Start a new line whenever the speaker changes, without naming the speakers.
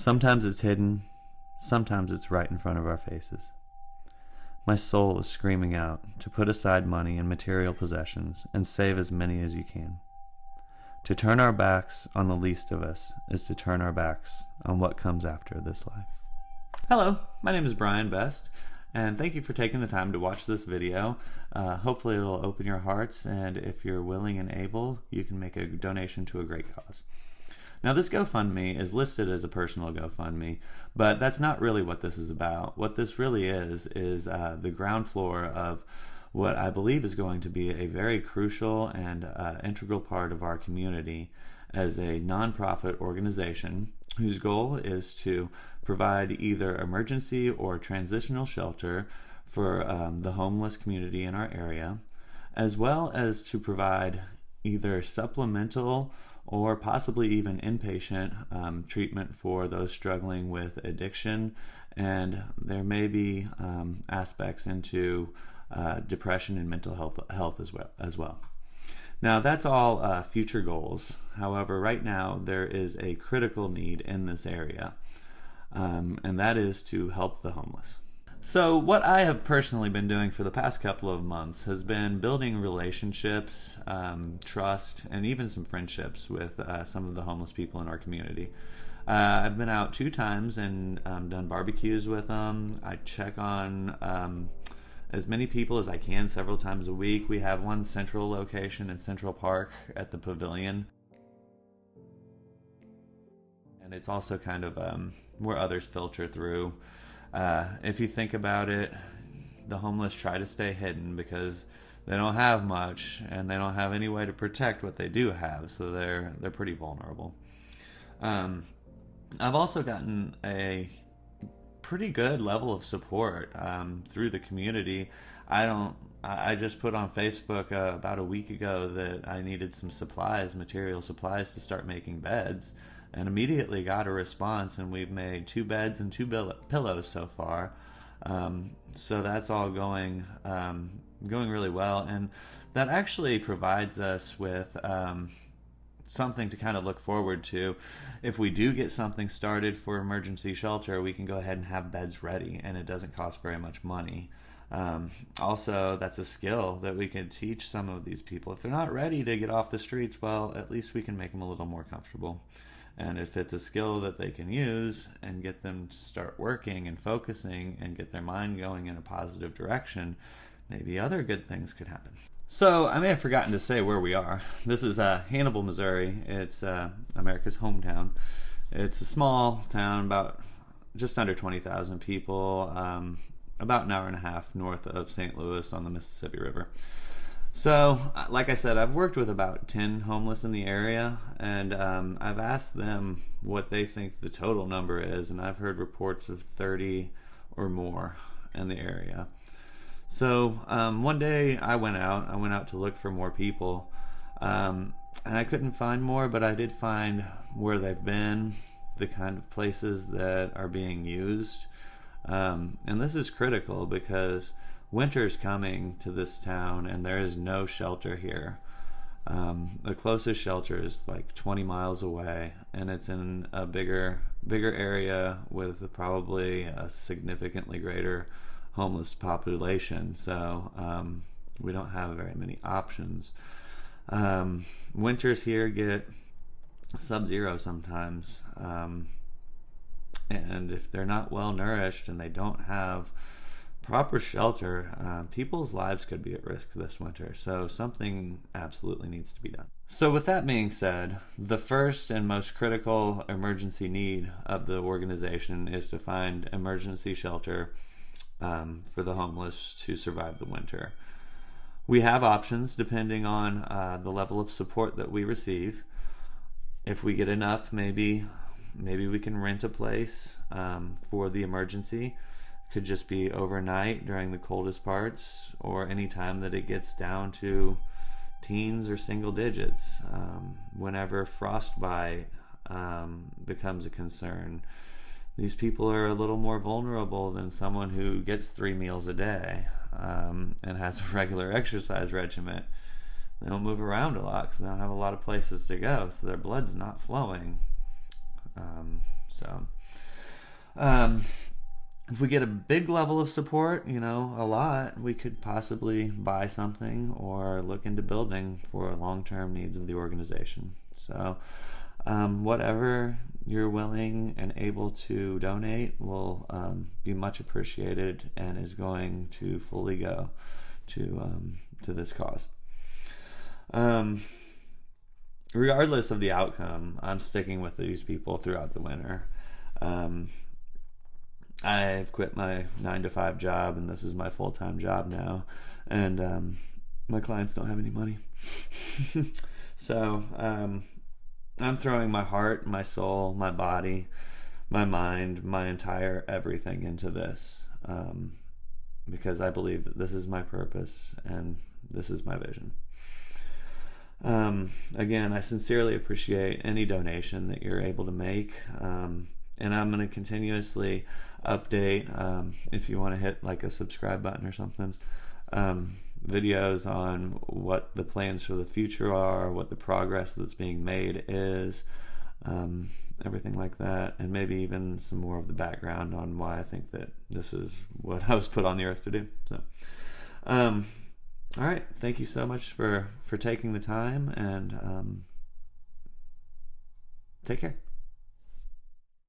Sometimes it's hidden, sometimes it's right in front of our faces. My soul is screaming out to put aside money and material possessions and save as many as you can. To turn our backs on the least of us is to turn our backs on what comes after this life. Hello, my name is Brian Best, and thank you for taking the time to watch this video. Hopefully it'll open your hearts, and if you're willing and able, you can make a donation to a great cause. Now, this GoFundMe is listed as a personal GoFundMe, but that's not really what this is about. What this really is the ground floor of what I believe is going to be a very crucial and integral part of our community as a nonprofit organization whose goal is to provide either emergency or transitional shelter for the homeless community in our area, as well as to provide either supplemental or possibly even inpatient treatment for those struggling with addiction, and there may be aspects into depression and mental health as well. Now, that's all future goals. However, right now there is a critical need in this area, and that is to help the homeless. So what I have personally been doing for the past couple of months has been building relationships, trust, and even some friendships with some of the homeless people in our community. I've been out 2 times and done barbecues with them. I check on as many people as I can several times a week. We have one central location in Central Park at the Pavilion. And it's also kind of where others filter through. If you think about it, the homeless try to stay hidden because they don't have much and they don't have any way to protect what they do have, so they're pretty vulnerable. I've also gotten a pretty good level of support through the community. I just put on Facebook about a week ago that I needed some material supplies to start making beds, and immediately got a response, and we've made 2 beds and 2 pillows so far. So that's all going really well, and that actually provides us with something to kind of look forward to. If we do get something started for emergency shelter, we can go ahead and have beds ready, and it doesn't cost very much money. Also, that's a skill that we can teach some of these people. If they're not ready to get off the streets, well, at least we can make them a little more comfortable. And if it's a skill that they can use and get them to start working and focusing and get their mind going in a positive direction, maybe other good things could happen. So I may have forgotten to say where we are. This is Hannibal, Missouri. It's America's hometown. It's a small town, about just under 20,000 people, about an hour and a half north of St. Louis on the Mississippi River. So, like I said, I've worked with about 10 homeless in the area, and I've asked them what they think the total number is, and I've heard reports of 30 or more in the area. So, one day I went out to look for more people, and I couldn't find more, but I did find where they've been, the kind of places that are being used, and this is critical because winter's coming to this town and there is no shelter here. The closest shelter is like 20 miles away, and it's in a bigger area with probably a significantly greater homeless population. So we don't have very many options. Winters here get sub-zero sometimes, and if they're not well nourished and they don't have proper shelter, people's lives could be at risk this winter, so something absolutely needs to be done. So with that being said, the first and most critical emergency need of the organization is to find emergency shelter for the homeless to survive the winter. We have options depending on the level of support that we receive. If we get enough, maybe we can rent a place for the emergency. Could just be overnight during the coldest parts, or any time that it gets down to teens or single digits, whenever frostbite becomes a concern. These people are a little more vulnerable than someone who gets 3 meals a day and has a regular exercise regimen. They don't move around a lot because they don't have a lot of places to go, so their blood's not flowing. So, um, if we get a big level of support, a lot, we could possibly buy something or look into building for long-term needs of the organization. So, whatever you're willing and able to donate will be much appreciated and is going to fully go to this cause. Regardless of the outcome, I'm sticking with these people throughout the winter. I've quit my 9 to 5 job, and this is my full-time job now. And my clients don't have any money. So I'm throwing my heart, my soul, my body, my mind, my entire everything into this, because I believe that this is my purpose and this is my vision. Again, I sincerely appreciate any donation that you're able to make. And I'm going to continuously update, if you want to hit like a subscribe button or something, videos on what the plans for the future are, what the progress that's being made is, everything like that, and maybe even some more of the background on why I think that this is what I was put on the earth to do. So, all right, thank you so much for taking the time, and take care.